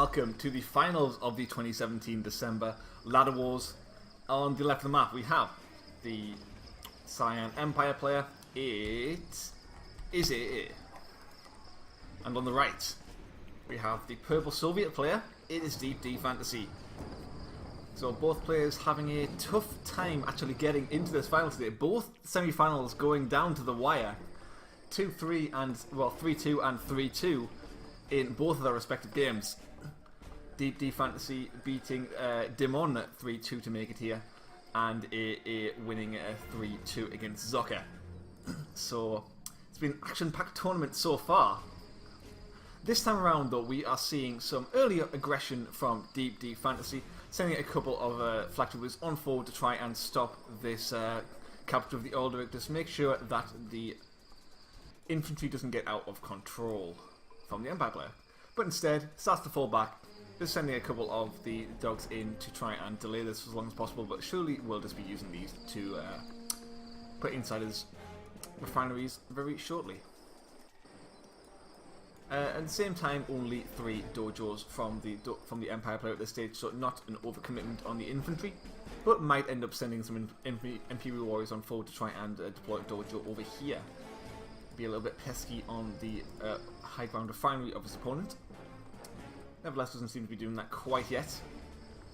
welcome to the finals of the 2017 December Ladder Wars. On the left of the map we have the Cyan Empire player, it is AA. And on the right we have the purple Soviet player, it is DDF Fantasy. So both players having a tough time actually getting into this final today. Both semi-finals going down to the wire. 2-3 and, well, 3-2 and 3-2 in both of their respective games. DDF Fantasy beating Dimon 3-2 to make it here, and AA winning 3-2 against Zoka. So it's been an action-packed tournament so far. This time around though, we are seeing some earlier aggression from DDF Fantasy, sending a couple of flag troopers on forward to try and stop this capture of the Alderic, just make sure that the infantry doesn't get out of control from the Empire player. But instead, starts to fall back, just sending a couple of the dogs in to try and delay this as long as possible, but surely we'll just be using these to put inside his refineries very shortly. At the same time, only 3 dojos from the Empire player at this stage, so not an overcommitment on the infantry, but might end up sending some Imperial warriors on forward to try and deploy a dojo over here. Be a little bit pesky on the high ground refinery of his opponent. Nevertheless, doesn't seem to be doing that quite yet.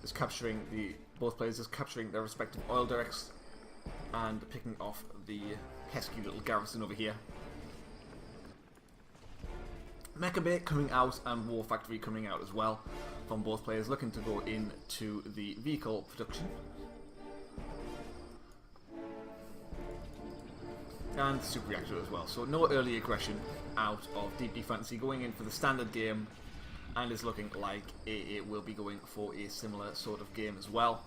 Just capturing both players, just capturing their respective oil derricks and picking off the pesky little garrison over here. Mecha Bay coming out and War Factory coming out as well from both players, looking to go into the vehicle production. And Super Reactor as well, so no early aggression out of DDF Fantasy, going in for the standard game, and it's looking like AA will be going for a similar sort of game as well.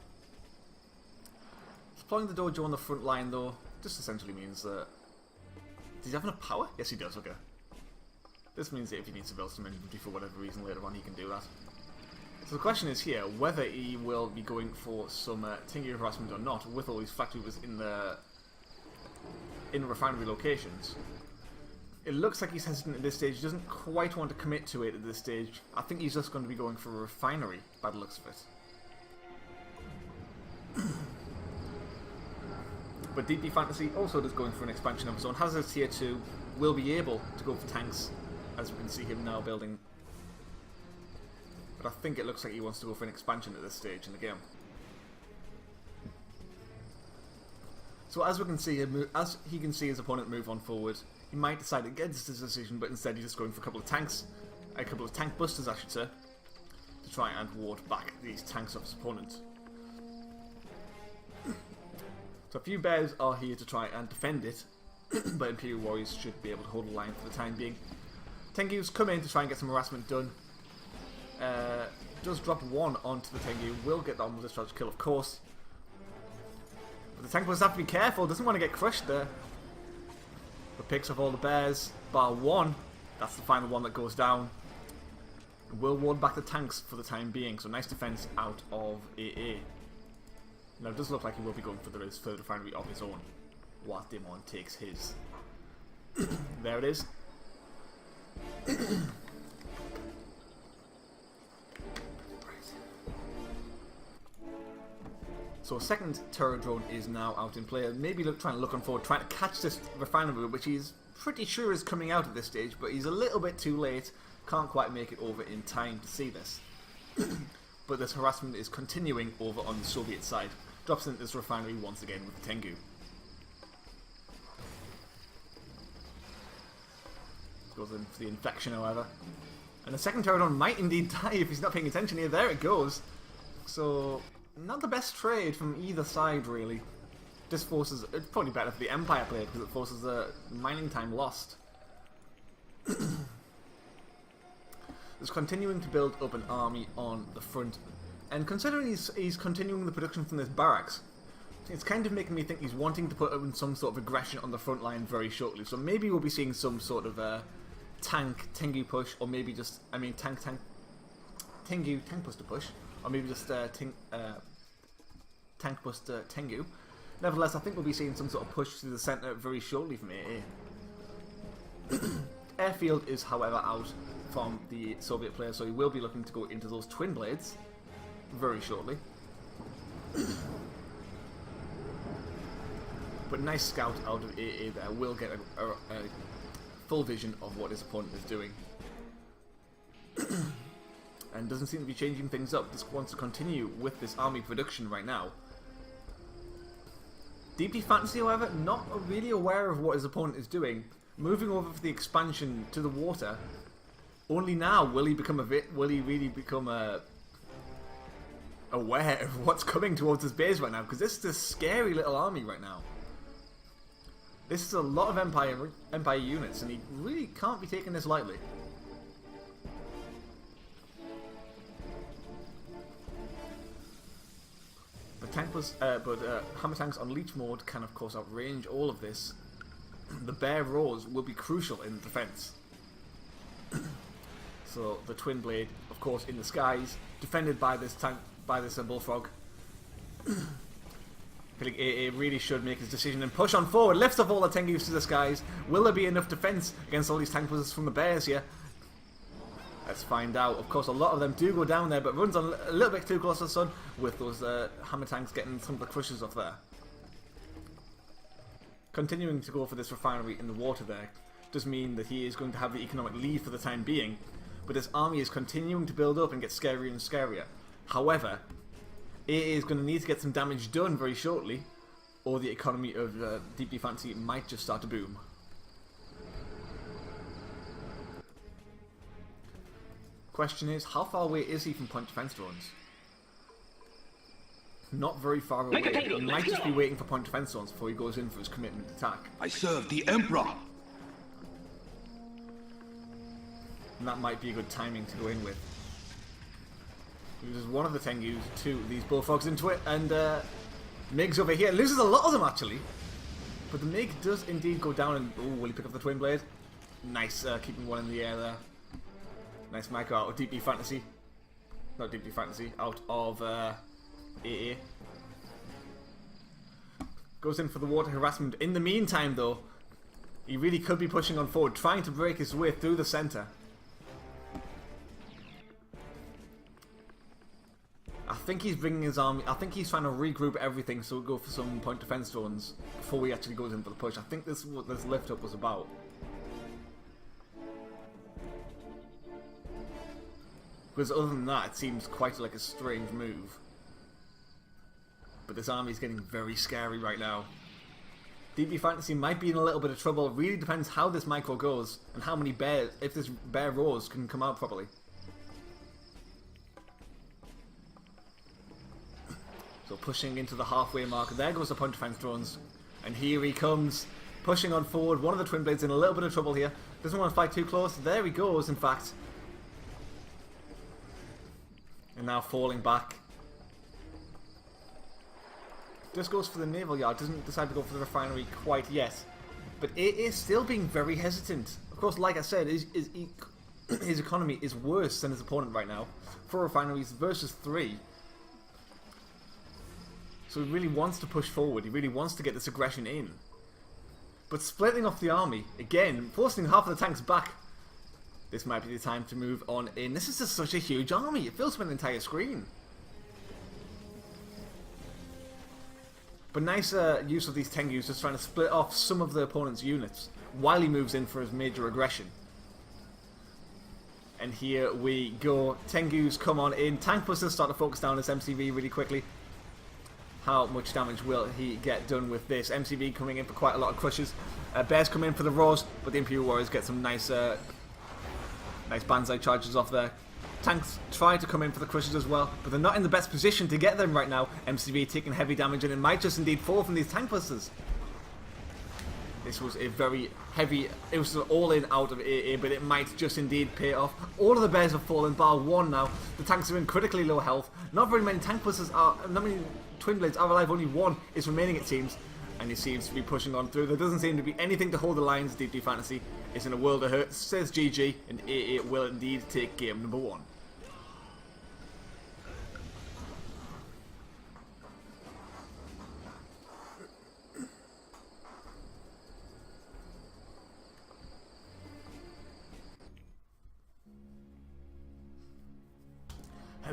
Deploying the dojo on the front line though, just essentially means that... Does he have enough power? Yes he does, okay. This means that if he needs to build some infantry for whatever reason later on, he can do that. So the question is here, whether he will be going for some Tengu harassment or not, with all these flag troopers in refinery locations. It looks like he's hesitant at this stage. He doesn't quite want to commit to it at this stage. I think he's just going to be going for a refinery by the looks of it. But DDF Fantasy also just going for an expansion of his own. Has his tier 2, will be able to go for tanks, as we can see him now building. But I think it looks like he wants to go for an expansion at this stage in the game. So as we can see him, as he can see his opponent move on forward, he might decide against his decision, but instead he's just going for a couple of tanks, a couple of tank busters I should say, to try and ward back these tanks of his opponent. So a few bears are here to try and defend it, but Imperial warriors should be able to hold the line for the time being. Tengu's come in to try and get some harassment done. Does drop 1 onto the Tengu, will get the almost discharge kill of course. But the tank must have to be careful, doesn't want to get crushed there. But picks up all the bears, bar 1. That's the final one that goes down. Will ward back the tanks for the time being, so nice defense out of AA. Now it does look like he will be going for his third refinery of his own, whilst Dimon takes his. There it is. So a second turret drone is now out in play. Maybe trying to look on forward, trying to catch this refinery, which he's pretty sure is coming out at this stage, but he's a little bit too late. Can't quite make it over in time to see this. But this harassment is continuing over on the Soviet side. Drops into this refinery once again with the Tengu. Goes in for the infection, however. And the second turret drone might indeed die if he's not paying attention here. There it goes. So... not the best trade from either side, really. This forces... it's probably better for the Empire player because it forces a mining time lost. He's continuing to build up an army on the front. And considering he's continuing the production from this barracks, it's kind of making me think he's wanting to put in some sort of aggression on the front line very shortly. So maybe we'll be seeing some sort of tank Tengu push, or maybe just... I mean, tank buster push. Or maybe just tank buster Tengu. Nevertheless, I think we'll be seeing some sort of push to the centre very shortly from AA. Airfield is, however, out from the Soviet player, so he will be looking to go into those twin blades very shortly. But nice scout out of AA there. Will get a full vision of what his opponent is doing. And doesn't seem to be changing things up. Just wants to continue with this army production right now. DP Fantasy, however, not really aware of what his opponent is doing. Moving over for the expansion to the water. Only now will he really become aware of what's coming towards his base right now, because this is a scary little army right now. This is a lot of Empire units, and he really can't be taking this lightly. But hammer tanks on leech mode can of course outrange all of this. The bear roars will be crucial in defense. So the twin blade, of course, in the skies, defended by this tank, by this bullfrog. I think AA really should make his decision and push on forward. Lifts off all the Tengus to the skies. Will there be enough defense against all these tank puzzles from the bears here? Let's find out. Of course, a lot of them do go down there, but runs on a little bit too close to the sun with those hammer tanks getting some of the crushers off there. Continuing to go for this refinery in the water there does mean that he is going to have the economic lead for the time being, but his army is continuing to build up and get scarier and scarier. However, AA is going to need to get some damage done very shortly, or the economy of DP Fantasy might just start to boom. Question is, how far away is he from point defense drones? Not very far away. He might just be waiting for point defense zones before he goes in for his commitment attack. I serve the Emperor! And that might be a good timing to go in with. Uses one of the Tengus, two of these bullfrogs into it, and MiG's over here. Loses a lot of them actually. But the MiG does indeed go down and... Oh, will he pick up the twin blade? Nice, keeping one in the air there. Nice micro out of DP Fantasy. Not DP Fantasy, out of AA. Goes in for the water harassment. In the meantime though, he really could be pushing on forward, trying to break his way through the centre. I think he's bringing his army. I think he's trying to regroup everything so we'll go for some point defense zones before he actually goes in for the push. I think this is what this lift up was about. Because other than that, it seems quite like a strange move. But this army is getting very scary right now. DB Fantasy might be in a little bit of trouble. It really depends how this micro goes and how many bears, if this bear roars, can come out properly. So pushing into the halfway mark. There goes the point defense drones. And here he comes, pushing on forward. One of the twin blades in a little bit of trouble here. Doesn't want to fight too close. There he goes, in fact. And now falling back. Just goes for the naval yard. Doesn't decide to go for the refinery quite yet. But it is still being very hesitant. Of course, like I said, his economy is worse than his opponent right now. 4 refineries versus 3. So he really wants to push forward. He really wants to get this aggression in. But splitting off the army, again, forcing half of the tanks back. This might be the time to move on in. This is just such a huge army. It fills up an entire screen. But nice use of these Tengus, just trying to split off some of the opponent's units while he moves in for his major aggression. And here we go. Tengus come on in. Tank Busters start to focus down this MCV really quickly. How much damage will he get done with this? MCV coming in for quite a lot of crushes. Bears come in for the roars, but the Imperial Warriors get some nice nice banzai charges off there. Tanks try to come in for the crushes as well, but they're not in the best position to get them right now. MCV taking heavy damage, and it might just indeed fall from these tank busters. This was a very heavy... It was all in out of AA, but it might just indeed pay off. All of the bears have fallen, bar one now. The tanks are in critically low health. Not very many tank busters are... Not many twin blades are alive. Only one is remaining, it seems. And he seems to be pushing on through. There doesn't seem to be anything to hold the lines. DD Fantasy is in a world of hurt. Says GG, and AA will indeed take game number 1.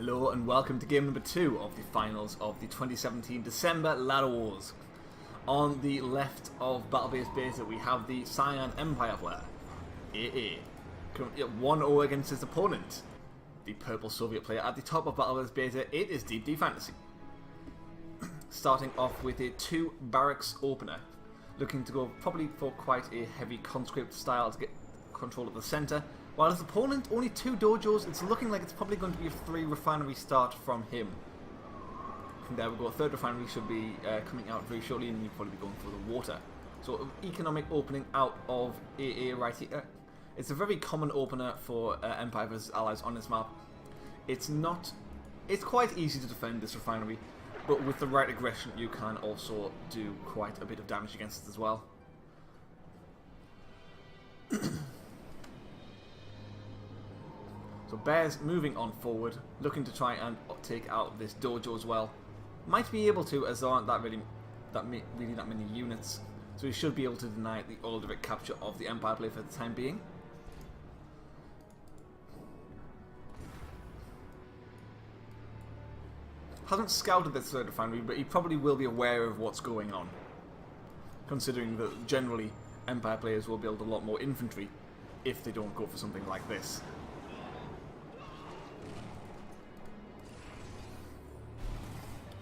Hello and welcome to game number 2 of the finals of the 2017 December Ladder Wars. On the left of Battle Base Beta we have the Cyan Empire player, AA, currently at 1-0 against his opponent, the purple Soviet player. At the top of Battle Base Beta it is DDF Fantasy. Starting off with a 2 barracks opener, looking to go probably for quite a heavy conscript style to get control of the centre. While his opponent only 2 dojos, it's looking like it's probably going to be a 3 refinery start from him. From there we go, a 3rd refinery should be coming out very shortly, and you'll probably be going for the water. So economic opening out of AA right here. It's a very common opener for Empire vs Allies on this map. It's quite easy to defend this refinery, but with the right aggression you can also do quite a bit of damage against it as well. So Bear's moving on forward, looking to try and take out this dojo as well. Might be able to, as there aren't that many units. So he should be able to deny the oil direct capture of the Empire player for the time being. Hasn't scouted this 3rd refinery, but he probably will be aware of what's going on, considering that generally Empire players will build a lot more infantry if they don't go for something like this.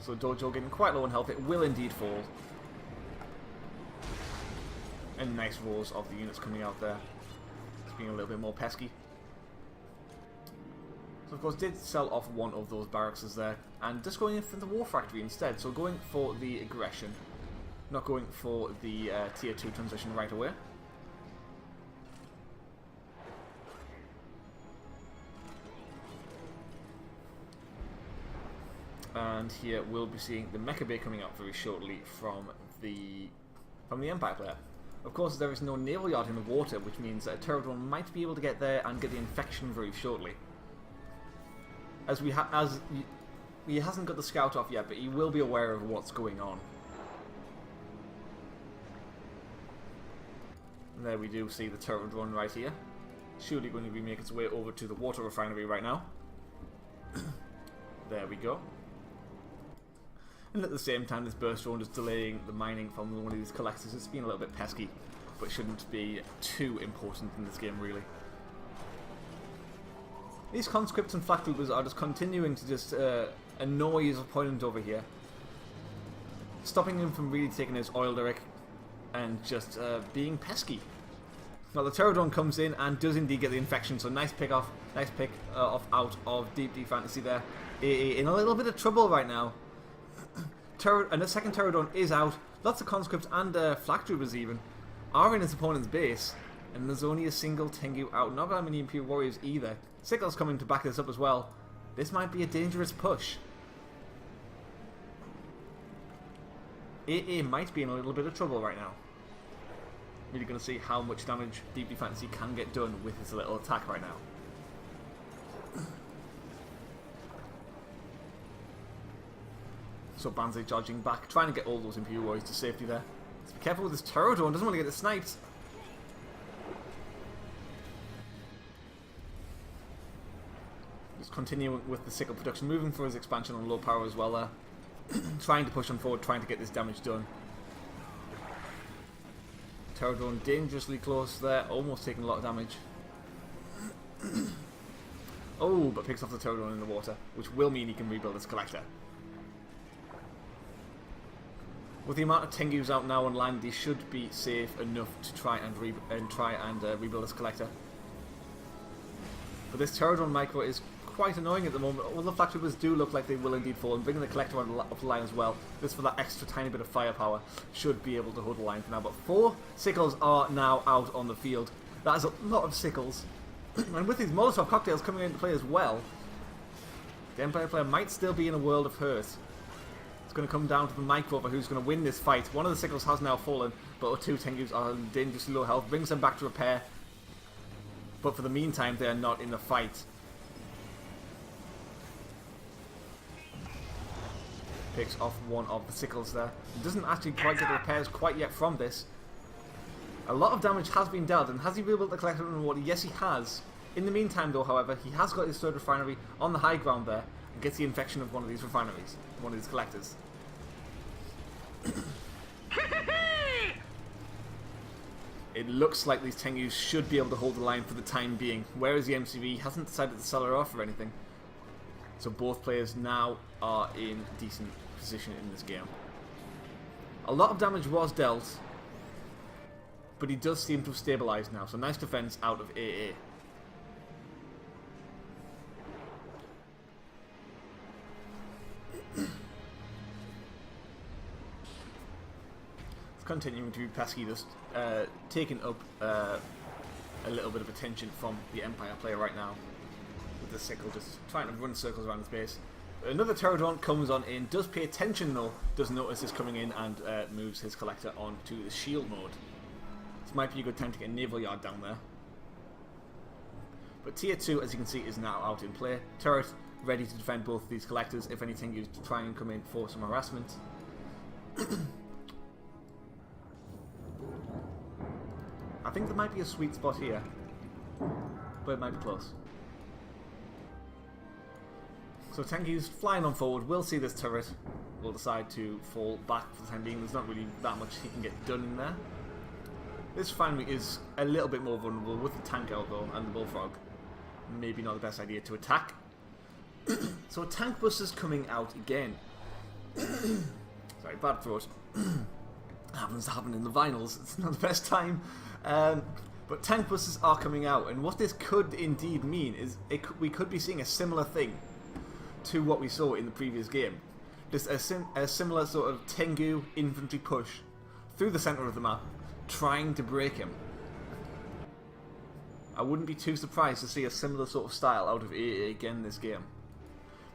So dojo getting quite low on health, it will indeed fall. And nice rolls of the units coming out there. It's being a little bit more pesky. So of course did sell off one of those barracks there, and just going in for the war factory instead. So going for the aggression, not going for the tier 2 transition right away. And here we'll be seeing the Mecha Bay coming out very shortly from the Empire player. Of course there is no naval yard in the water, which means that a Terradrone might be able to get there and get the infection very shortly. He hasn't got the scout off yet, but he will be aware of what's going on. And there we do see the Terradrone right here. Surely going to be making its way over to the water refinery right now. There we go. And at the same time this burst drone is delaying the mining from one of these collectors. It's been a little bit pesky, but shouldn't be too important in this game really. These conscripts and flak troopers are just continuing to just annoy his opponent over here, stopping him from really taking his oil direct and just being pesky. Now the Terradrone comes in and does indeed get the infection, so nice pick off out of DDF Fantasy there. AA in a little bit of trouble right now. And the second Terradrone is out. Lots of conscripts and flak troopers even are in his opponent's base, and there's only a single Tengu out. Not very many Imperial warriors either. Sickle's coming to back this up as well. This might be a dangerous push. AA might be in a little bit of trouble right now. Really going to see how much damage DDF Fantasy can get done with his little attack right now. So Banzai charging back, trying to get all those Imperial warriors to safety there. Let's be careful with this Terradrone, doesn't want to get it sniped. Just continuing with the sickle production, moving for his expansion on low power as well there. Trying to push on forward, trying to get this damage done. Terradrone dangerously close there, almost taking a lot of damage. Oh, but picks off the Terradrone in the water, which will mean he can rebuild his collector. With the amount of Tengus out now on land, they should be safe enough to try and rebuild this collector. But this Terradrone micro is quite annoying at the moment. All the flak troopers do look like they will indeed fall, and bringing the collector on the line as well, just for that extra tiny bit of firepower, should be able to hold the line for now. But 4 sickles are now out on the field. That is a lot of sickles. And with these Molotov cocktails coming into play as well, the Empire player might still be in a world of hurt. It's going to come down to the micro for who's going to win this fight. One of the sickles has now fallen, but 2 Tengus are in dangerously low health, brings them back to repair. But for the meantime, they are not in the fight. Picks off one of the sickles there. Doesn't actually quite get the repairs quite yet from this. A lot of damage has been dealt, and has he rebuilt the collector underwater? Yes, he has. In the meantime, though, however, he has got his 3rd refinery on the high ground there, and gets the infection of one of these refineries, one of these collectors. It looks like these Tengus should be able to hold the line for the time being, whereas the MCV hasn't decided to sell her off or anything. So both players now are in decent position in this game. A lot of damage was dealt, but he does seem to have stabilised now, so nice defence out of AA. Continuing to be pesky, just taking up a little bit of attention from the Empire player right now, with the sickle just trying to run circles around his base. Another Pterodon comes on in, does pay attention though, does notice this coming in, and moves his collector on to the shield mode. This might be a good time to get a naval yard down there. But tier 2, as you can see, is now out in play. Turret ready to defend both of these collectors if anything you try and come in for some harassment. I think there might be a sweet spot here, but it might be close. So Tengu's flying on forward, we'll see this turret, will decide to fall back for the time being. There's not really that much he can get done in there. This refinery is a little bit more vulnerable with the tank out though, and the bullfrog. Maybe not the best idea to attack. So a tank buster's coming out again. Sorry, bad throat. Happens to happen in the vinyls, it's not the best time. But tank busters are coming out, and what this could indeed mean is we could be seeing a similar thing to what we saw in the previous game. Just a similar sort of Tengu infantry push through the centre of the map, trying to break him. I wouldn't be too surprised to see a similar sort of style out of AA again this game.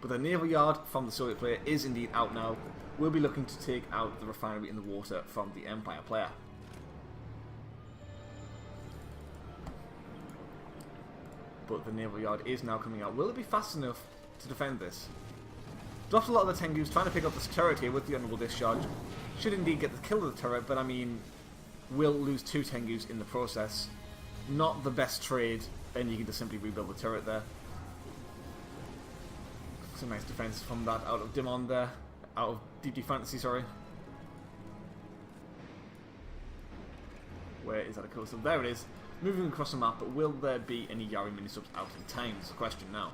But the naval yard from the Soviet player is indeed out now. We'll be looking to take out the refinery in the water from the Empire player. But the naval yard is now coming out. Will it be fast enough to defend this? Dropped a lot of the Tengus, trying to pick up this turret here with the honourable discharge. Should indeed get the kill of the turret, but I mean, will lose 2 Tengus in the process. Not the best trade, and you can just simply rebuild the turret there. Some nice defense from that out of Dimon there. Out of DD Fantasy, sorry. Where is that a coastal? There it is. Moving across the map, but will there be any Yari mini-subs out in time? Is the question now.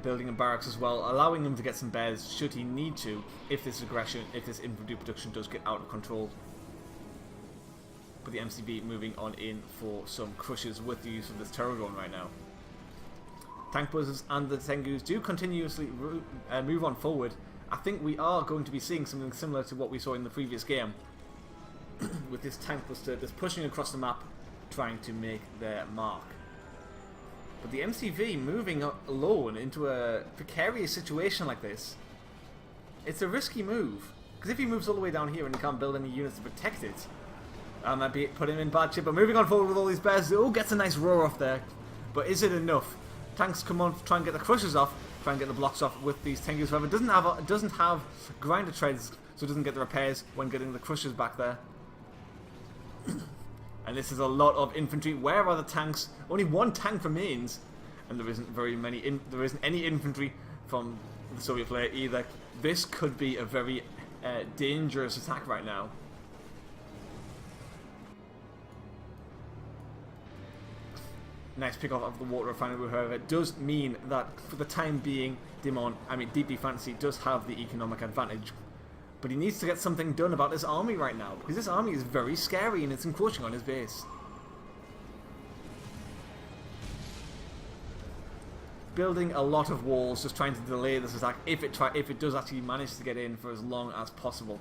Building a barracks as well, allowing him to get some bears should he need to, if this infantry production does get out of control. But the MCB moving on in for some crushes with the use of this Pterodon right now. Tank buzzers and the Tengus do continuously move on forward. I think we are going to be seeing something similar to what we saw in the previous game, with this tank buster just pushing across the map, trying to make their mark. But the MCV moving alone into a precarious situation like this, it's a risky move. Because if he moves all the way down here and he can't build any units to protect it, that might be put him in bad shape. But moving on forward with all these bears, oh, gets a nice roar off there. But is it enough? Tanks come on, try and get the crushers off, try and get the blocks off with these Tengus. However, it doesn't have grinder treads, so it doesn't get the repairs when getting the crushers back there. And this is a lot of infantry. Where are the tanks? Only 1 tank remains, and there isn't there isn't any infantry from the Soviet player either. This could be a very dangerous attack right now. Nice pick off of the water refinery, however, it does mean that for the time being, DD Fantasy does have the economic advantage. But he needs to get something done about this army right now, because this army is very scary and it's encroaching on his base. Building a lot of walls, just trying to delay this attack if it does actually manage to get in for as long as possible.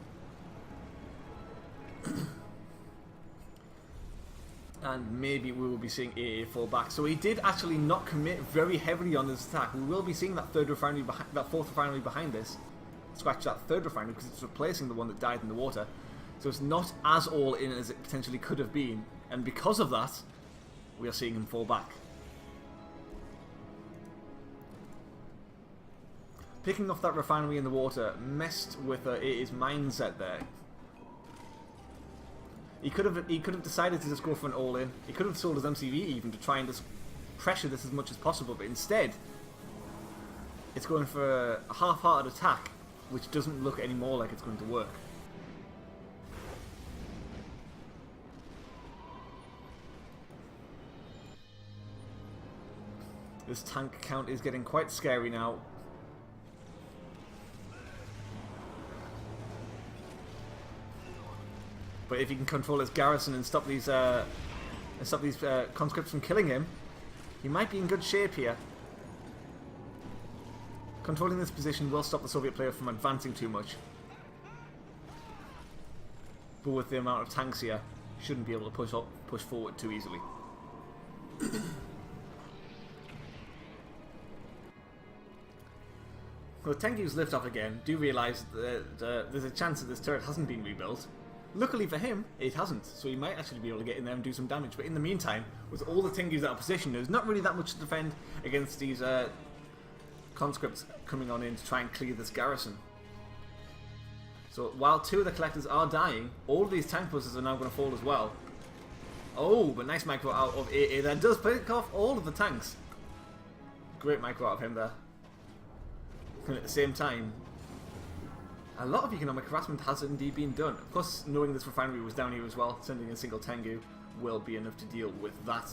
And maybe we will be seeing AA fall back. So he did actually not commit very heavily on this attack. We will be seeing that fourth refinery behind this. Scratch that 3rd refinery because it's replacing the one that died in the water. So it's not as all in as it potentially could have been. And because of that, we are seeing him fall back. Picking off that refinery in the water messed with AA's mindset there. He could have decided to just go for an all-in. He could have sold his MCV even to try and just pressure this as much as possible, but instead, it's going for a half-hearted attack, which doesn't look anymore like it's going to work. This tank count is getting quite scary now. But if he can control his garrison and stop these conscripts from killing him, he might be in good shape here. Controlling this position will stop the Soviet player from advancing too much. But with the amount of tanks here, shouldn't be able to push forward too easily. Well, Tengu's lift off again. Do realise that there's a chance that this turret hasn't been rebuilt. Luckily for him, it hasn't, so he might actually be able to get in there and do some damage. But in the meantime, with all the Tengus out of position, there's not really that much to defend against these conscripts coming on in to try and clear this garrison. So while two of the collectors are dying, all of these tank busters are now going to fall as well. Oh, but nice micro out of AA. That does pick off all of the tanks. Great micro out of him there. And at the same time, a lot of economic harassment has indeed been done. Of course, knowing this refinery was down here as well, sending a single Tengu will be enough to deal with that.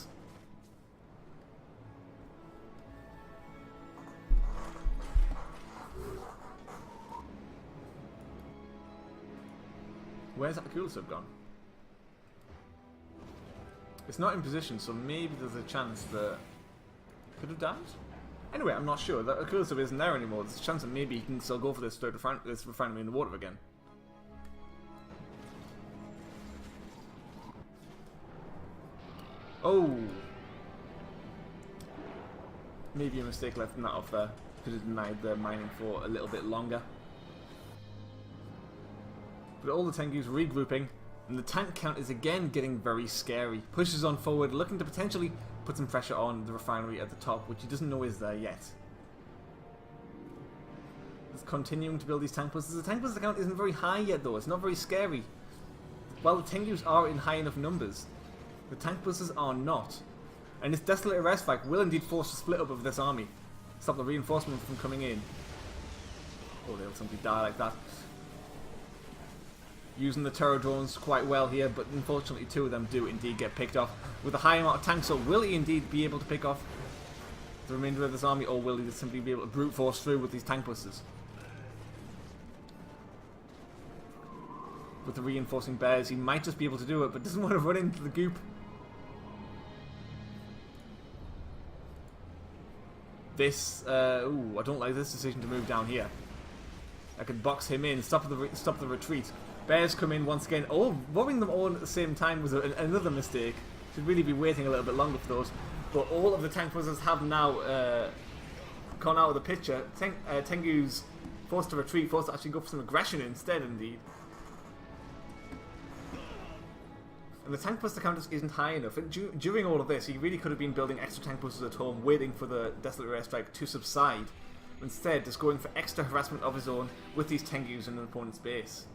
Where's that cooler sub gone? It's not in position, so maybe there's a chance that it could have damaged? Anyway, I'm not sure. That cooler sub isn't there anymore. There's a chance that maybe he can still go for this refinery in the water again. Oh! Maybe a mistake left that off there. Could have denied the mining for a little bit longer. But all the Tengu's regrouping, and the tank count is again getting very scary. Pushes on forward, looking to potentially put some pressure on the refinery at the top, which he doesn't know is there yet. He's continuing to build these tank busters. The tank buster count isn't very high yet though, it's not very scary. While the Tengus are in high enough numbers, the tank busters are not. And this desolate arrest strike will indeed force a split up of this army. Stop the reinforcements from coming in. Or they'll simply die like that. Using the terror drones quite well here, but unfortunately two of them do indeed get picked off. With a high amount of tanks, so will he indeed be able to pick off the remainder of this army, or will he just simply be able to brute force through with these tank busters? With the reinforcing bears, he might just be able to do it, but doesn't want to run into the goop. This, ooh, I don't like this decision to move down here. I could box him in, stop the retreat. Bears come in once again. Oh, robbing them all at the same time was another mistake. Should really be waiting a little bit longer for those. But all of the tank busters have now gone out of the picture. Tengu's forced to retreat, forced to actually go for some aggression instead, indeed. And the tank buster count just isn't high enough. And during all of this, he really could have been building extra tank busters at home, waiting for the desolate airstrike to subside. Instead, just going for extra harassment of his own with these Tengus in an opponent's base.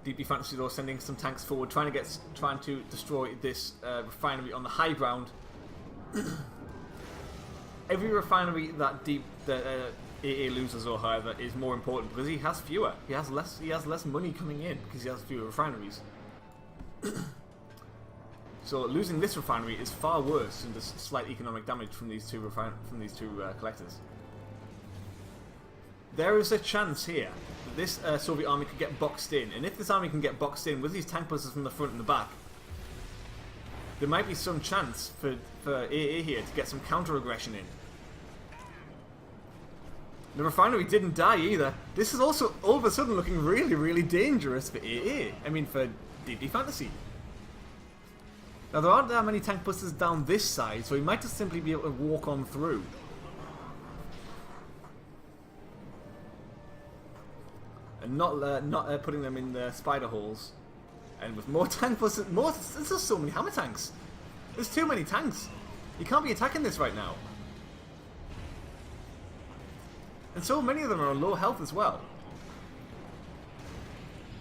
DB Fantasy though sending some tanks forward, trying to destroy this refinery on the high ground. Every refinery that AA loses, or however, is more important because he has fewer. He has less money coming in because he has fewer refineries. So losing this refinery is far worse than the slight economic damage from these two collectors. There is a chance here that this Soviet army could get boxed in, and if this army can get boxed in with these tank busters from the front and the back, there might be some chance for AA here to get some counter-aggression in. The refinery didn't die either. This is also all of a sudden looking really, really dangerous for AA. I mean, for DD Fantasy. Now, there aren't that many tank busters down this side, so he might just simply be able to walk on through. And not putting them in the spider holes. And with more tank busters, there's just so many hammer tanks. There's too many tanks. You can't be attacking this right now. And so many of them are on low health as well.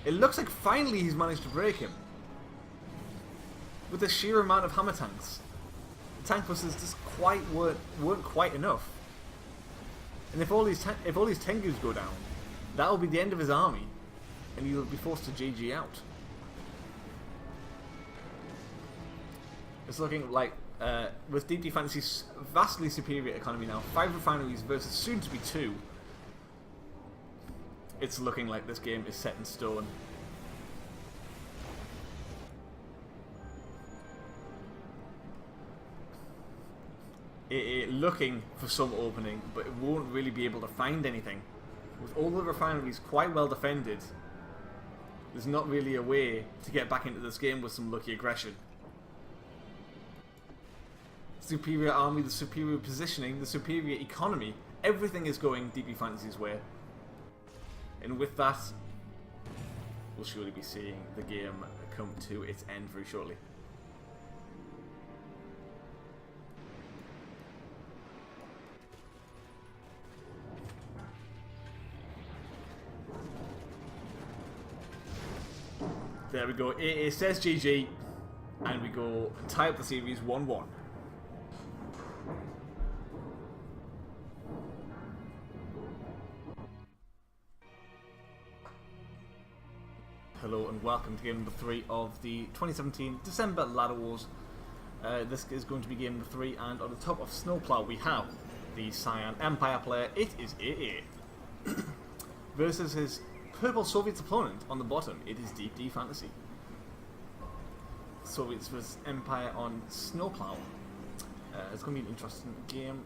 It looks like finally he's managed to break him. With the sheer amount of hammer tanks. The tank busters just weren't quite enough. And if all these Tengus go down, that'll be the end of his army. And he'll be forced to GG out. It's looking like, with DD Fantasy's vastly superior economy now, 5 refineries versus soon to be 2, it's looking like this game is set in stone. Looking for some opening, but it won't really be able to find anything. With all the refineries quite well defended, there's not really a way to get back into this game with some lucky aggression. Superior army, the superior positioning, the superior economy, everything is going DB Fantasy's way. And with that, we'll surely be seeing the game come to its end very shortly. There we go, it says GG, and we go tie up the series 1-1. Hello and welcome to game number 3 of the 2017 December Ladder Wars. This is going to be game number 3, and on the top of Snowplow we have the Cyan Empire player, it is AA, versus his Purple Soviets opponent on the bottom, it is DD Fantasy. Soviets vs Empire on Snowplow. It's going to be an interesting game.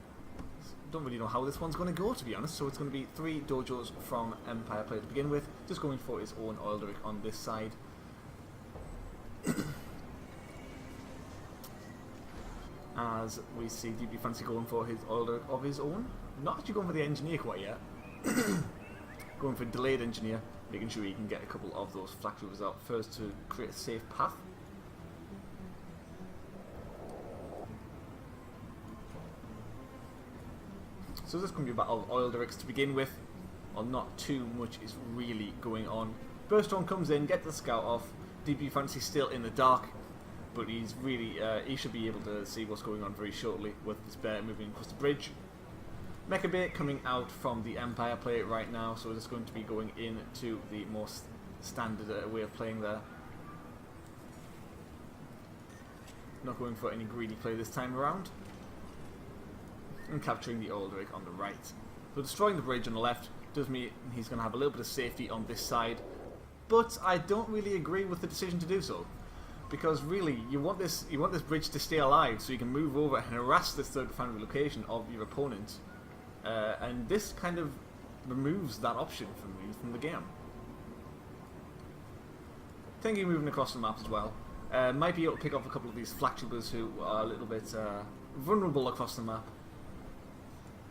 Don't really know how this one's going to go, to be honest. So it's going to be 3 dojos from Empire player to begin with, just going for his own Oilderic on this side. As we see DB Fantasy going for his Oilderic of his own. Not actually going for the Engineer quite yet. Going for delayed Engineer, making sure he can get a couple of those flak troopers out first to create a safe path. So this is going to be a battle of Oilderics to begin with, or not too much is really going on. Burstone comes in, gets the scout off. DB Fantasy still in the dark, but he's really he should be able to see what's going on very shortly with this bear moving across the bridge. Mecha Bait coming out from the Empire play right now, so it's going to be going into the more standard way of playing there. Not going for any greedy play this time around. And capturing the Oilderic on the right. So destroying the bridge on the left does mean he's going to have a little bit of safety on this side, but I don't really agree with the decision to do so. Because really, you want this bridge to stay alive so you can move over and harass this third refinery location of your opponent. And this kind of removes that option from the game. Tengu moving across the map as well. Might be able to pick off a couple of these flak troopers who are a little bit vulnerable across the map.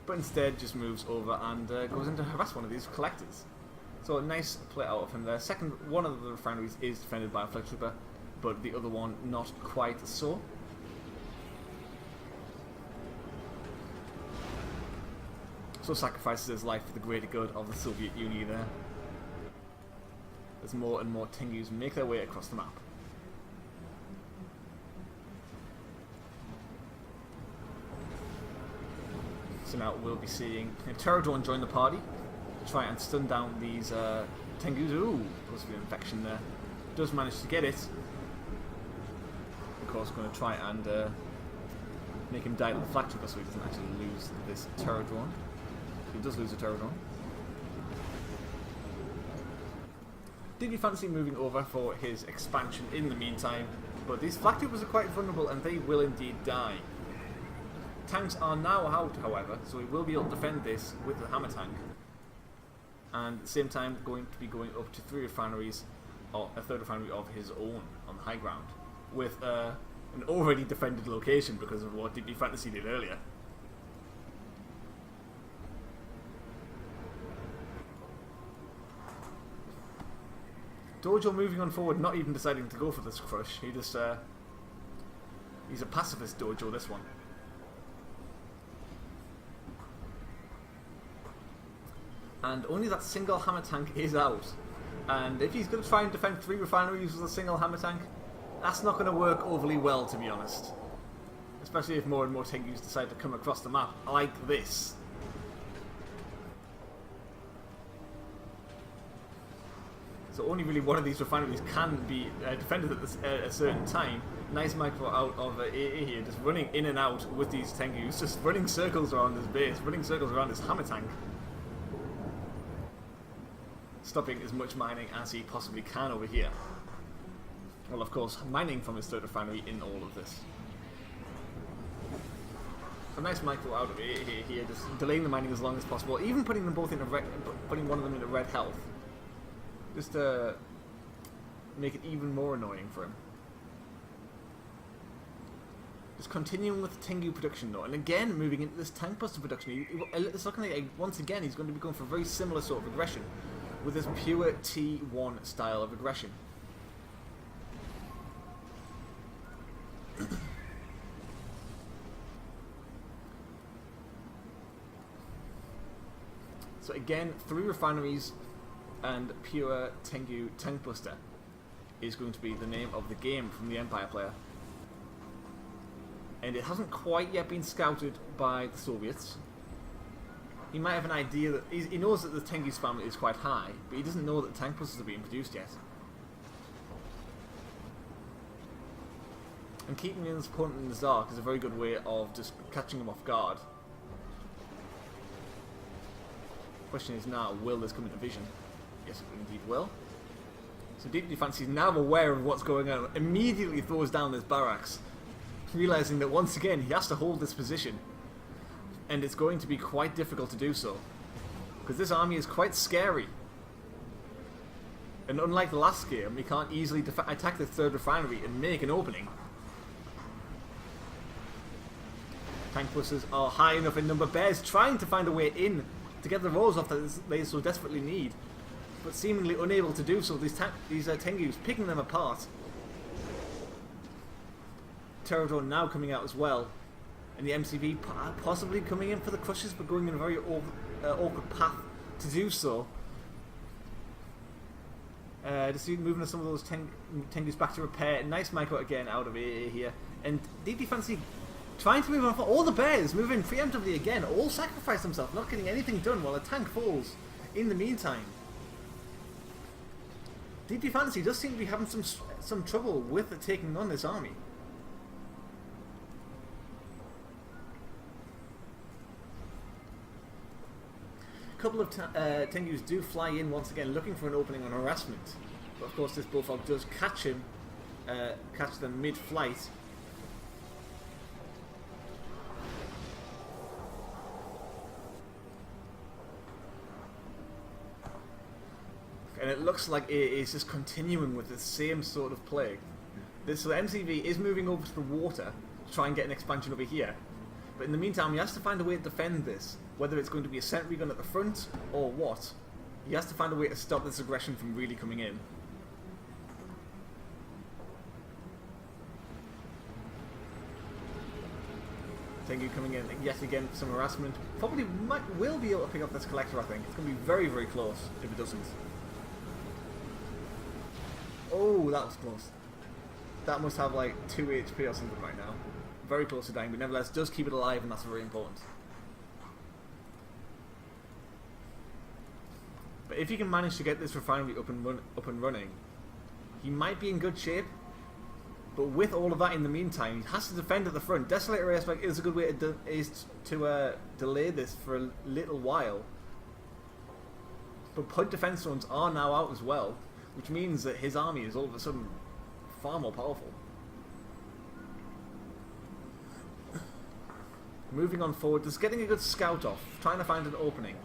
But instead just moves over and goes in to harass one of these collectors. So a nice play out of him there. Second, one of the refineries is defended by a flak trooper, but the other one not quite so. So sacrifices his life for the greater good of the Soviet Union there. As more and more Tengus make their way across the map. So now we'll be seeing Pterodon join the party to try and stun down these Tengus. Ooh, possibly an infection there. Does manage to get it. Of course, going to try and make him die to the flak trooper so he doesn't actually lose this Pterodon. He does lose a Pterodon. DD Fantasy moving over for his expansion in the meantime, but these flak troopers are quite vulnerable and they will indeed die. Tanks are now out, however, so he will be able to defend this with the hammer tank. And at the same time, going to be going up to 3 refineries, or a 3rd refinery of his own on the high ground, with an already defended location because of what DD Fantasy did earlier. Dojo moving on forward, not even deciding to go for this crush. He just he's a pacifist Dojo, this one. And only that single hammer tank is out. And if he's going to try and defend 3 refineries with a single hammer tank, that's not going to work overly well, to be honest. Especially if more and more Tengus decide to come across the map like this. So only really one of these refineries can be defended at a certain time. Nice micro out of AA here, just running in and out with these Tengus, just running circles around this base, running circles around this hammer tank. Stopping as much mining as he possibly can over here. Well, of course, mining from his 3rd refinery in all of this. A nice micro out of AA here, just delaying the mining as long as possible, even putting them both into putting one of them into red health. Just to make it even more annoying for him. Just continuing with the Tengu production though, and again moving into this tank buster production. It's looking like once again he's going to be going for a very similar sort of aggression with this pure T1 style of aggression. So again, 3 refineries and pure Tengu tank buster is going to be the name of the game from the Empire player. And it hasn't quite yet been scouted by the Soviets. He might have an idea that he knows that the Tengu spam is quite high, but he doesn't know that tank busters are being produced yet. And keeping his opponent in the dark is a very good way of just catching him off guard. Question is now, will this come into vision? Yes, it indeed will. So Deep Defense is now aware of what's going on, immediately throws down this barracks, realizing that once again he has to hold this position, and it's going to be quite difficult to do so, because this army is quite scary. And unlike the last game, he can't easily attack the 3rd refinery and make an opening. Tank busters are high enough in number. Bears trying to find a way in to get the rolls off that they so desperately need, but seemingly unable to do so. These Tengus picking them apart. Terror Drone now coming out as well, and the MCV possibly coming in for the crushes, but going in a very awkward path to do so. Just moving some of those Tengus back to repair. Nice micro again out of AA here, and Deep Defense trying to move on. All the Bears moving preemptively again, all sacrifice themselves, not getting anything done while a tank falls in the meantime. Deep Defense does seem to be having some trouble with taking on this army. A couple of Tengus do fly in once again, looking for an opening on harassment. But of course this Bullfrog does catch them mid-flight. And it looks like it is just continuing with the same sort of play. So MCV is moving over to the water to try and get an expansion over here. But in the meantime, he has to find a way to defend this. Whether it's going to be a sentry gun at the front or what. He has to find a way to stop this aggression from really coming in. Tengu coming in yet again for some harassment. Probably will be able to pick up this collector, I think. It's going to be very, very close if it doesn't. Oh, that was close. That must have like 2 HP or something right now. Very close to dying, but nevertheless does keep it alive, and that's very important. But if he can manage to get this refinery up and running, he might be in good shape. But with all of that in the meantime, he has to defend at the front. Desolator Airstrike is a good way to delay this for a little while. But Pud defense zones are now out as well, which means that his army is all of a sudden far more powerful. Moving on forward, just getting a good scout off, trying to find an opening,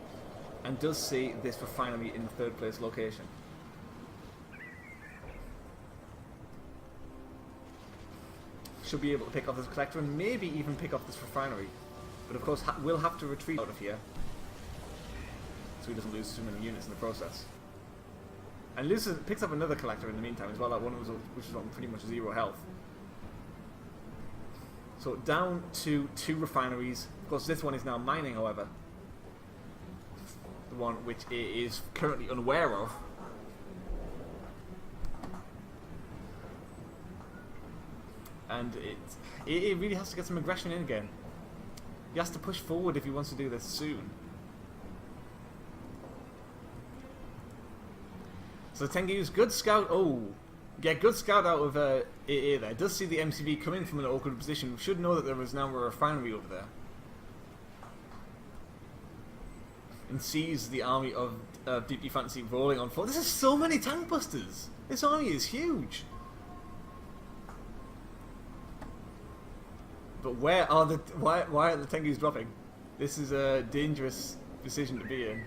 and does see this refinery in the 3rd place location. Should be able to pick off this collector and maybe even pick off this refinery, but of course will have to retreat out of here so he doesn't lose too many units in the process. And picks up another collector in the meantime as well, which is on pretty much 0 health. So down to 2 refineries. Of course this one is now mining, however. The one which it is currently unaware of. and it really has to get some aggression in again. He has to push forward if he wants to do this soon. So Tengu's good scout. Oh, yeah, good scout out of AA there. Does see the MCV coming from an awkward position. Should know that there is now a refinery over there. And sees the army of Deep Fancy rolling on forward. This is so many tank busters. This army is huge. But why are the Tengus dropping? This is a dangerous position to be in.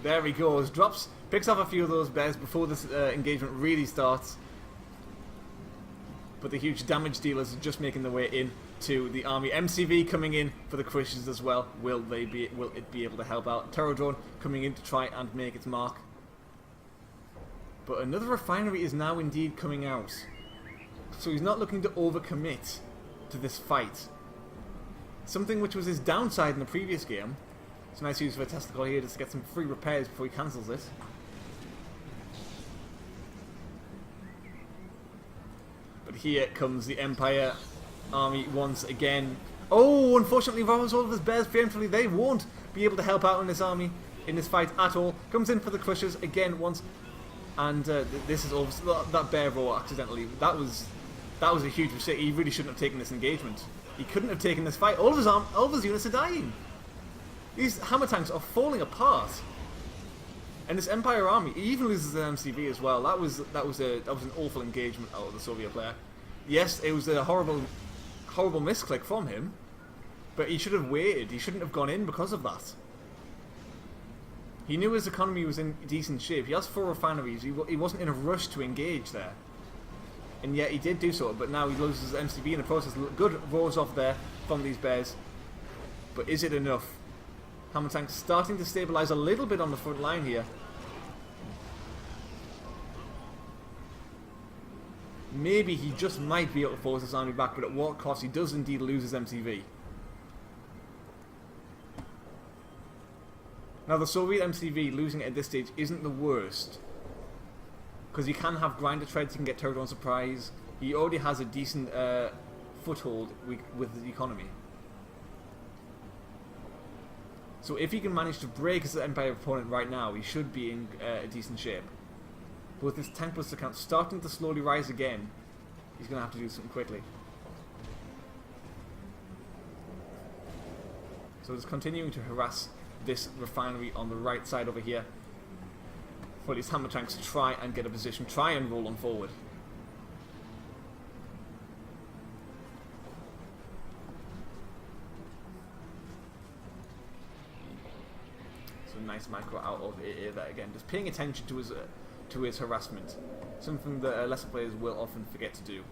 There he goes. Drops, picks off a few of those bears before this engagement really starts. But the huge damage dealers are just making their way in to the army. MCV coming in for the Crushers as well. Will it be able to help out? Terror drone coming in to try and make its mark. But another refinery is now indeed coming out. So he's not looking to overcommit to this fight. Something which was his downside in the previous game. It's a nice use of a testicle here just to get some free repairs before he cancels it. But here comes the Empire army once again. Oh, unfortunately, all of his bears preemptively. They won't be able to help out in this army, in this fight at all. Comes in for the Crushers again once. And this is obviously that bear roar accidentally. That was a huge mistake. He really shouldn't have taken this engagement. He couldn't have taken this fight. All of his units are dying. These hammer tanks are falling apart. And this Empire army, he even loses an MCV as well. That was an awful engagement out of the Soviet player. Yes, it was a horrible misclick from him, but he should have waited. He shouldn't have gone in because of that. He knew his economy was in decent shape. He has 4 refineries. He wasn't in a rush to engage there. And yet he did do so, but now he loses MCV in the process. Good roars off there from these bears. But is it enough? Hammer tanks starting to stabilise a little bit on the front line here. Maybe he just might be able to force his army back, but at what cost? He does indeed lose his MCV. Now the Soviet MCV losing it at this stage isn't the worst, because he can have grinder treads, he can get turret on surprise. He already has a decent foothold with the economy. So if he can manage to break his Empire opponent right now, he should be in a decent shape. But with this tank buster count starting to slowly rise again, he's going to have to do something quickly. So he's continuing to harass this refinery on the right side over here. For these hammer tanks to try and get a position, try and roll on forward. So nice micro out of AA there again, just paying attention to his harassment, something that lesser players will often forget to do.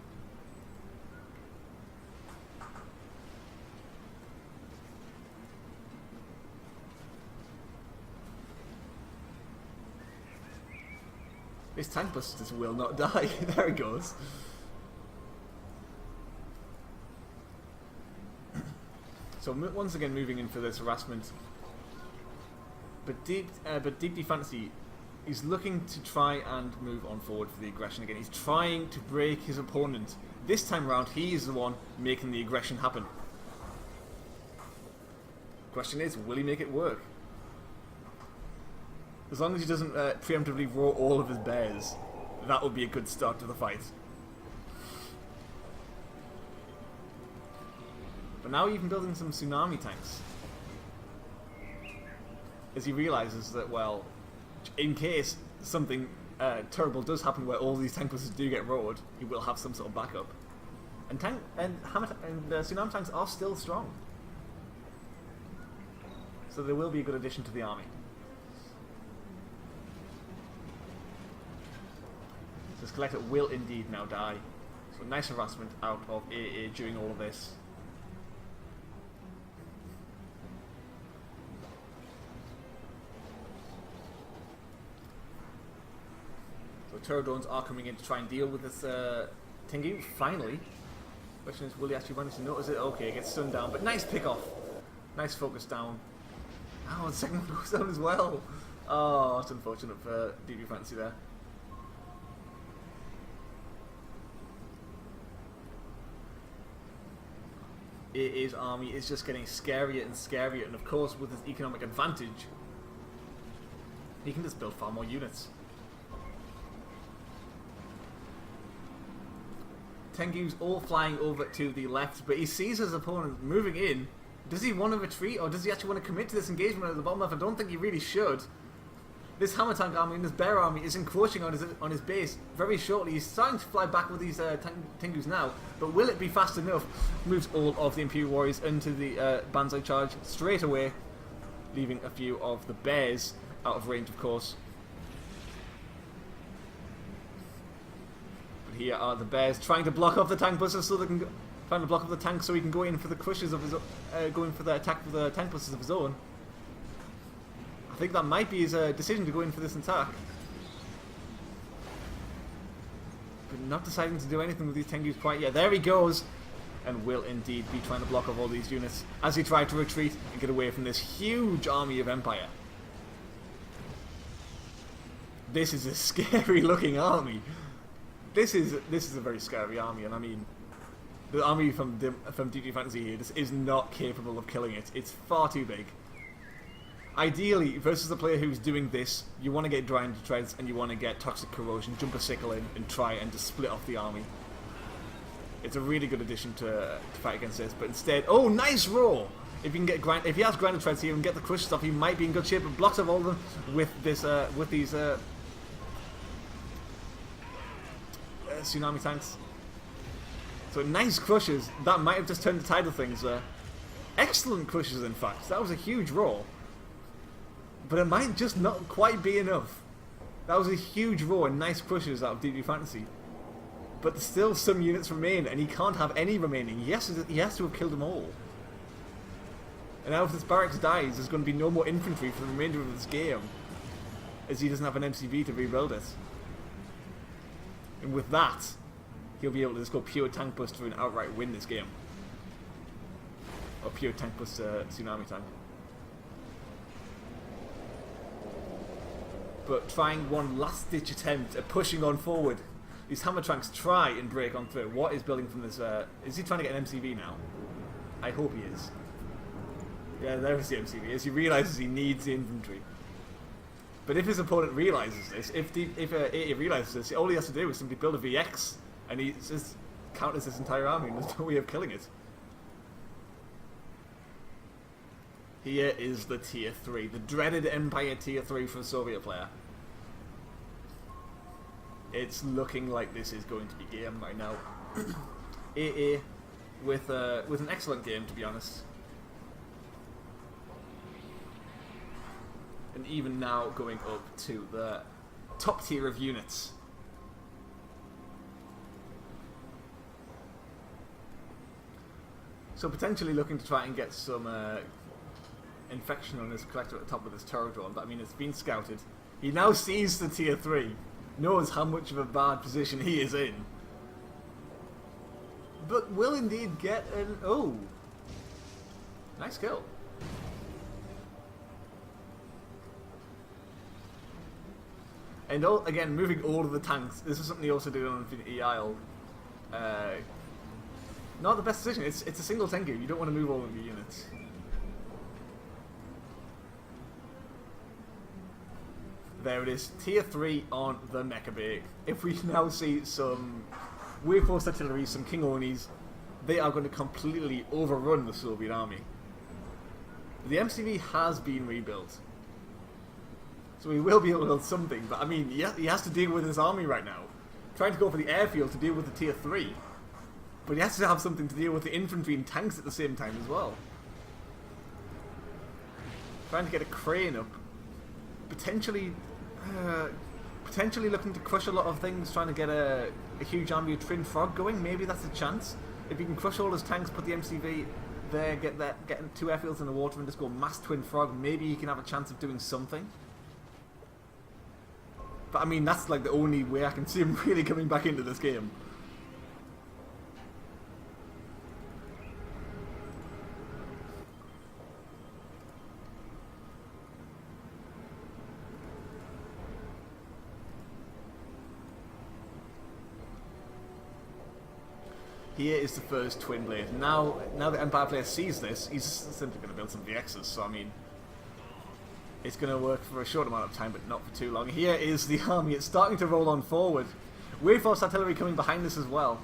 This tank busters will not die. There it goes. So once again moving in for this harassment. But Deep Fancy is looking to try and move on forward for the aggression again. He's trying to break his opponent. This time round, he is the one making the aggression happen. Question is, will he make it work? As long as he doesn't preemptively roar all of his bears, that would be a good start to the fight. But now even building some tsunami tanks. As he realizes that, well, in case something terrible does happen where all these tank busters do get roared, he will have some sort of backup. And tsunami tanks are still strong. So they will be a good addition to the army. This collector will indeed now die. So nice harassment out of AA during all of this. So turret drones are coming in to try and deal with this Tengu, finally. Question is, will he actually manage to notice it? Okay, it gets stunned down, but nice pick off. Nice focus down. Oh, the second one goes down as well. Oh, that's unfortunate for DD Fancy there. AA's army is just getting scarier and scarier, and of course with his economic advantage, he can just build far more units. Tengu's all flying over to the left, but he sees his opponent moving in. Does he want to retreat, or does he actually want to commit to this engagement at the bottom left? I don't think he really should. This Hammer Tank army and this Bear army is encroaching on his base very shortly. He's starting to fly back with these Tengus now, but will it be fast enough? Moves all of the Imperial Warriors into the Banzai charge straight away, leaving a few of the Bears out of range, of course. But here are the Bears trying to block off the tank busters so they can trying to block off the tank so he can go in for the crushes of his going for the attack with the tank busters of his own. I think that might be his decision to go in for this attack. But not deciding to do anything with these Tengus quite yet. There he goes! And will indeed be trying to block off all these units as he tried to retreat and get away from this huge army of Empire. This is a scary looking army. This is a very scary army, and I mean, the army from DDF Fantasy here is not capable of killing it. It's far too big. Ideally, versus the player who's doing this, you want to get Dry into Treads and you want to get Toxic Corrosion, jump a sickle in and try and just split off the army. It's a really good addition to fight against this, but instead, oh, nice roll! If you can get if he has Grinder Treads here and get the crush stuff, he might be in good shape. But blocks off all of them with this with these tsunami tanks. So nice crushes. That might have just turned the tide of things there. Excellent crushes, in fact. That was a huge roll. But it might just not quite be enough. That was a huge roll and nice crushes out of DDF Fantasy. But still some units remain, and he can't have any remaining. He has to have killed them all. And now if this barracks dies, there's going to be no more infantry for the remainder of this game, as he doesn't have an MCV to rebuild it. And with that, he'll be able to just go pure tank bust for an outright win this game. Or pure tank bust tsunami tank. But trying one last ditch attempt at pushing on forward. These Hammer Tanks try and break on through. What is building from this? Is he trying to get an MCV now? I hope he is. Yeah, there's the MCV. As he realizes he needs the infantry. But if his opponent realizes this, if AA realizes this, all he has to do is simply build a VX, and he just counters this entire army, and there's no way of killing it. Here is the Tier 3, the dreaded Empire Tier 3 for a Soviet player. It's looking like this is going to be game right now. AA with an excellent game, to be honest. And even now going up to the top tier of units. So potentially looking to try and get some infection on his collector at the top of this turret drone, but I mean it's been scouted. He now sees the Tier 3, knows how much of a bad position he is in, but will indeed get an... oh! Nice kill. And again, moving all of the tanks. This is something he also did on Infinity Isle. Not the best decision. It's a single Tengu. You don't want to move all of your units. There it is. Tier 3 on the Mecha Bay. If we now see some Wave Force artillery, some King Onis, they are going to completely overrun the Soviet army. The MCV has been rebuilt. So he will be able to build something, but I mean, he has to deal with his army right now. Trying to go for the airfield to deal with the Tier 3. But he has to have something to deal with the infantry and tanks at the same time as well. Trying to get a crane up. Potentially looking to crush a lot of things, trying to get a huge army of Twin Frog going. Maybe that's a chance. If he can crush all his tanks, put the MCV there, get 2 airfields in the water and just go mass Twin Frog, maybe he can have a chance of doing something. But I mean, that's like the only way I can see him really coming back into this game. Here is the first twin blade. Now the Empire player sees this, he's simply going to build some VXs. So I mean, it's going to work for a short amount of time, but not for too long. Here is the army. It's starting to roll on forward. Reinforced artillery coming behind this as well.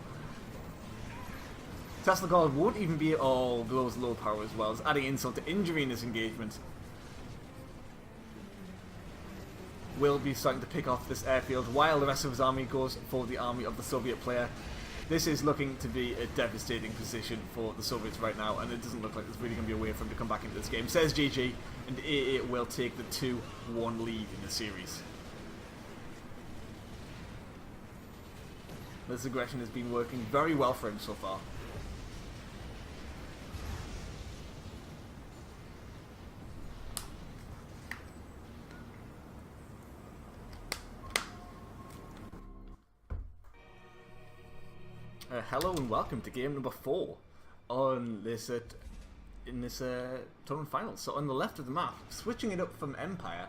Tesla Guard won't even be all those low power as well. It's adding insult to injury in this engagement. Will be starting to pick off this airfield while the rest of his army goes for the army of the Soviet player. This is looking to be a devastating position for the Soviets right now, and it doesn't look like there's really going to be a way for him to come back into this game. Says GG, and AA will take the 2-1 lead in the series. This aggression has been working very well for him so far. Hello and welcome to game number 4 on this in this tournament final. So on the left of the map, switching it up from Empire,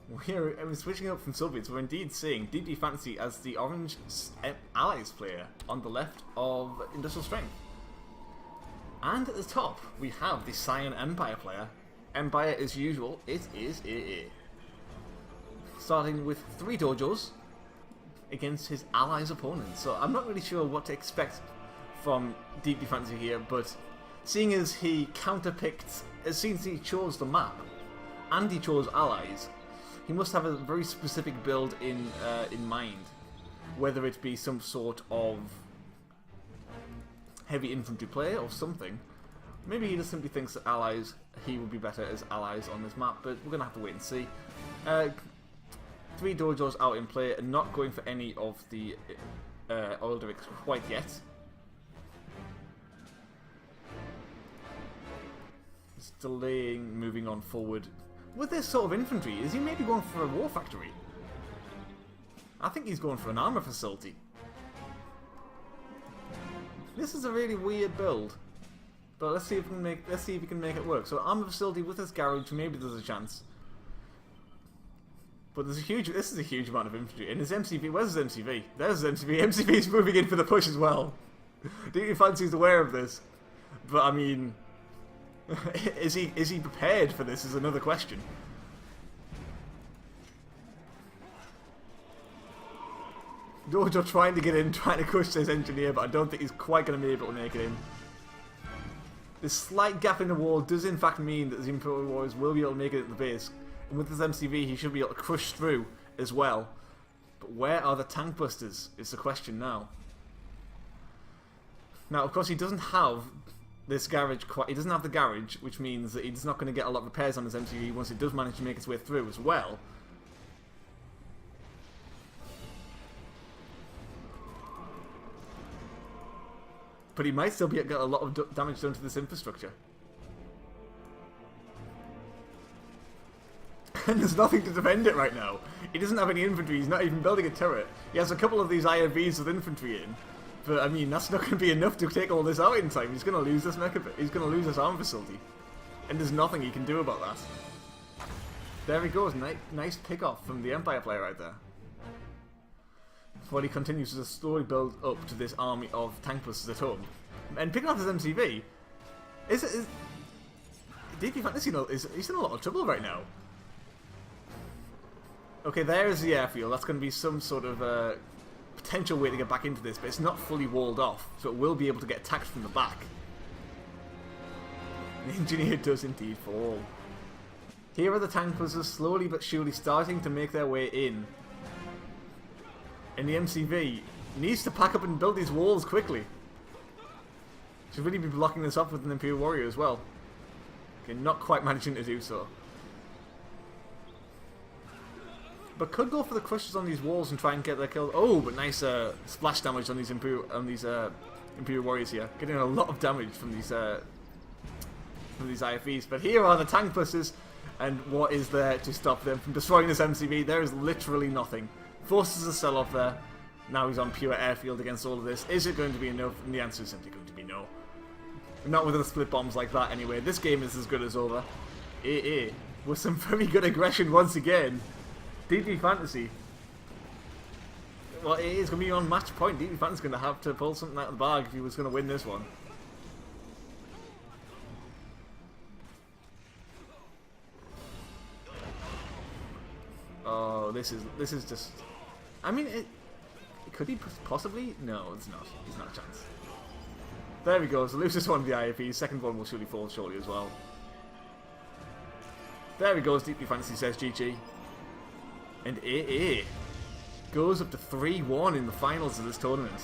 we're switching it up from Soviets. We're indeed seeing DD Fantasy as the orange Allies player on the left of Industrial Strength, and at the top we have the Cyan Empire player. Empire, as usual, it is AA, starting with 3 dojos against his allies' opponents. So I'm not really sure what to expect from DD Fantasy here, but seeing as he counterpicked, as soon as he chose the map and he chose allies, he must have a very specific build in mind, whether it be some sort of heavy infantry player or something. Maybe he just simply thinks that allies, he would be better as allies on this map, but we're gonna have to wait and see. 3 dojos out in play and not going for any of the oil derricks quite yet. Just delaying, moving on forward. With this sort of infantry, is he maybe going for a war factory? I think he's going for an armor facility. This is a really weird build, but let's see if we can make it work. So armor facility with this garage, maybe there's a chance. But this is a huge amount of infantry. And his MCV, where's his MCV? There's his MCV. MCV's moving in for the push as well. DD Fantasy's aware of this. But I mean, is he prepared for this is another question. Dojo trying to get in, trying to push this engineer, but I don't think he's quite going to be able to make it in. This slight gap in the wall does in fact mean that the Imperial Warriors will be able to make it at the base. And with this MCV, he should be able to crush through as well. But where are the tank busters is the question now. Now, of course, he doesn't have this garage quite. He doesn't have the garage, which means that he's not going to get a lot of repairs on his MCV once it does manage to make its way through as well. But he might still get a lot of damage done to this infrastructure. And there's nothing to defend it right now. He doesn't have any infantry, he's not even building a turret. He has a couple of these IFVs with infantry in. But I mean, that's not going to be enough to take all this out in time. He's going to lose this he's going to lose this arm facility. And there's nothing he can do about that. There he goes, nice pick-off from the Empire player right there. While he continues to slowly build up to this army of tank busters at home. And picking up his MCV, DD Fantasy he's in a lot of trouble right now. Okay, there's the airfield. That's going to be some sort of potential way to get back into this, but it's not fully walled off, so it will be able to get attacked from the back. The engineer does indeed fall. Here are the tank busters slowly but surely starting to make their way in. And the MCV needs to pack up and build these walls quickly. Should really be blocking this off with an Imperial Warrior as well. Okay, not quite managing to do so. But could go for the crushes on these walls and try and get their kill. Oh, but nice splash damage on these Imperial Warriors here, getting a lot of damage from these IFVs. But here are the tank busters, and what is there to stop them from destroying this MCV? There is literally nothing. Forces a sell off there. Now he's on pure airfield against all of this. Is it going to be enough? And the answer is simply going to be no. Not with the split bombs like that anyway. This game is as good as over. AA with some very good aggression once again. DD Fantasy Well, it is going to be on match point. DDF Fan's going to have to pull something out of the bag if he was going to win this one. Oh, this is just... I mean, could he possibly? No, it's not. There's not a chance. There we go. So loses one of the IAPs. Second one will surely fall shortly as well. There he goes. Deeply Fantasy says GG. And AA goes up to 3-1 in the finals of this tournament.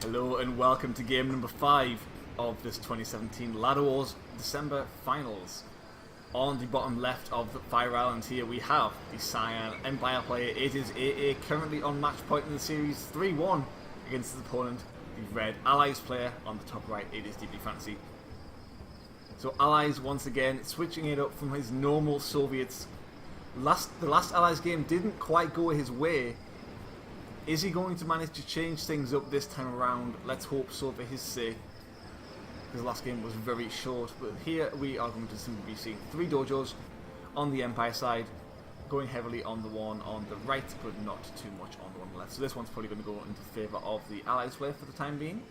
Hello and welcome to game number 5 of this 2017 Ladder Wars December Finals. On the bottom left of the Fire Island here we have the Cyan Empire player. It is AA, currently on match point in the series, 3-1 against his opponent, the Red Allies player. On the top right it is Deeply Fantasy. So Allies once again switching it up from his normal Soviets. The last Allies game didn't quite go his way. Is he going to manage to change things up this time around? Let's hope so for his sake. His last game was very short, but here we are going to simply be seeing 3 dojos on the Empire side, going heavily on the one on the right, but not too much on the one on the left. So this one's probably going to go into favour of the Allies player for the time being.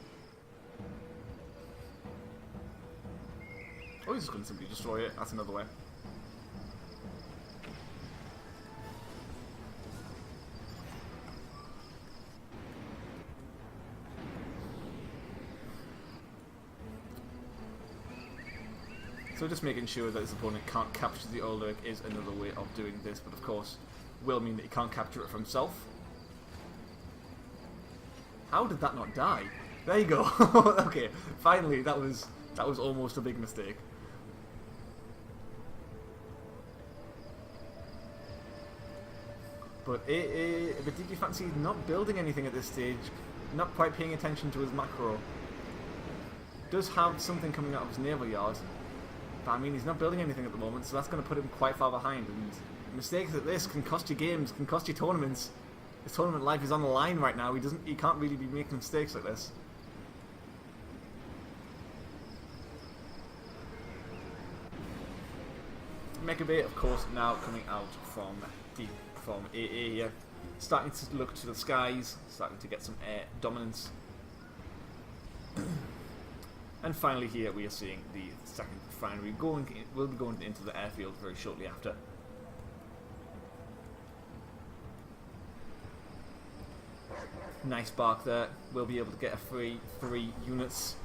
Oh, he's just going to simply destroy it. That's another way. So just making sure that his opponent can't capture the Ulrich is another way of doing this, but of course will mean that he can't capture it for himself. How did that not die? There you go. Okay, finally that was almost a big mistake. But Deeply Fantasy is not building anything at this stage, not quite paying attention to his macro. Does have something coming out of his naval yard. But I mean, he's not building anything at the moment, so that's going to put him quite far behind. And mistakes like this can cost you games, can cost you tournaments. His tournament life is on the line right now. He can't really be making mistakes like this. Mecha Bay, of course, now coming out from AA here, starting to look to the skies, starting to get some air dominance. And finally here we are seeing the second refinery will be going into the airfield very shortly after. Nice bark there. We'll be able to get a free 3 units.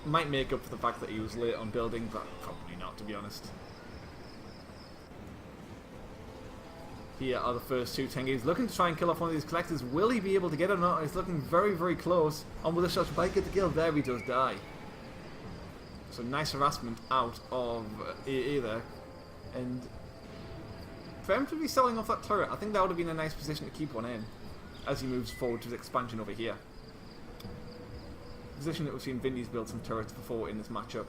Might make up for the fact that he was late on building, but probably not, to be honest. Here are the first 2 Tengus looking to try and kill off one of these collectors. Will he be able to get it or not? He's looking very, very close. On with a shot, might get the kill. There he does die. So nice harassment out of AA there. And for him to be selling off that turret, I think that would have been a nice position to keep one in as he moves forward to his expansion over here. Position that we've seen Vindy's build some turrets before in this matchup.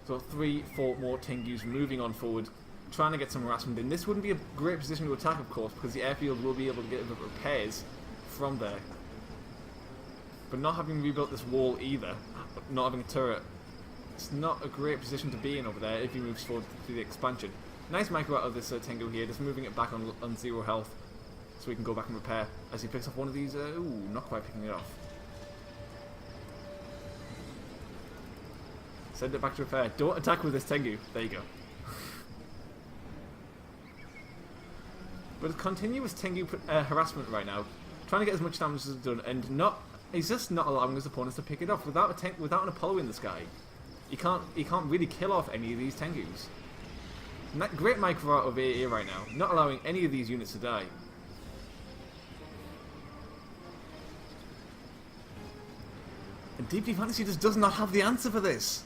So 3-4 more Tengus moving on forward, trying to get some harassment in. This wouldn't be a great position to attack, of course, because the airfield will be able to get the repairs from there. But not having rebuilt this wall either, not having a turret, it's not a great position to be in over there if he moves forward to the expansion. Nice micro out of this Tengu here, just moving it back on 0 health, so we can go back and repair as he picks up one of these. Ooh, not quite picking it off. Send it back to repair. Don't attack with this Tengu. There you go. But continuous Tengu harassment right now, trying to get as much damage as done, and he's just not allowing his opponents to pick it off without an Apollo in the sky. He can't really kill off any of these Tengus. Great micro out of AA right now, not allowing any of these units to die. And Deeply Fantasy just does not have the answer for this.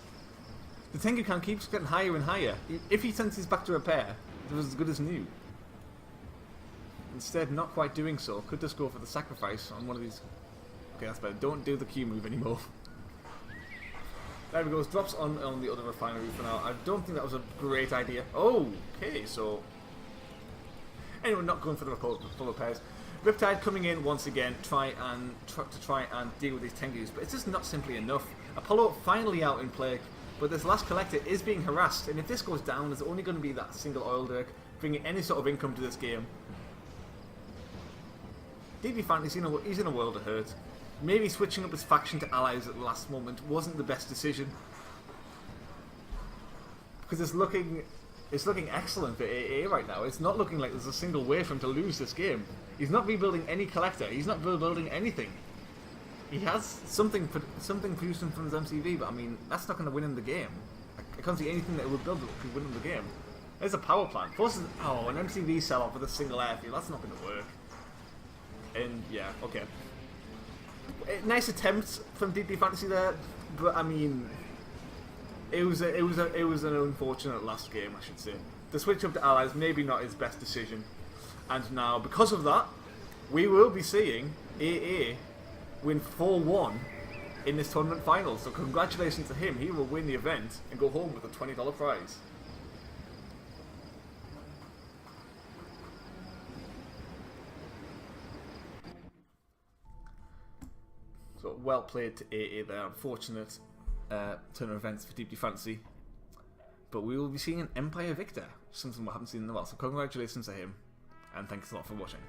The Tengu count keeps getting higher and higher. If he sends his back to repair, it was as good as new. Instead, not quite doing so. Could just go for the sacrifice on one of these. Okay, that's better. Don't do the Q move anymore. There we go. Drops on the other refinery for now. I don't think that was a great idea. Oh, okay, so Anyway, not going for the full repairs. Riptide coming in once again, try and deal with these Tengus, but it's just not simply enough. Apollo finally out in play, but this last collector is being harassed, and if this goes down, there's only going to be that single oil dirk, bringing any sort of income to this game. DD Fantasy, he's in a world of hurt. Maybe switching up his faction to allies at the last moment wasn't the best decision, because it's looking excellent for AA right now. It's not looking like there's a single way for him to lose this game. He's not rebuilding any collector. He's not rebuilding anything. He has something producing from his MCV, but I mean, that's not going to win him the game. I can't see anything that would build that could win him the game. There's a power plant. Forces, an MCV sell off with a single airfield. That's not going to work. And yeah, okay. Nice attempts from DD Fantasy there, but I mean, it was an unfortunate last game, I should say. The switch up to allies maybe not his best decision, and now because of that, we will be seeing AA win 4-1 in this tournament final. So congratulations to him. He will win the event and go home with a $20 prize. So well played to AA there. Unfortunate turn of events for DD Fantasy. But we will be seeing an Empire victor, something we haven't seen in a while. So congratulations to him, and thanks a lot for watching.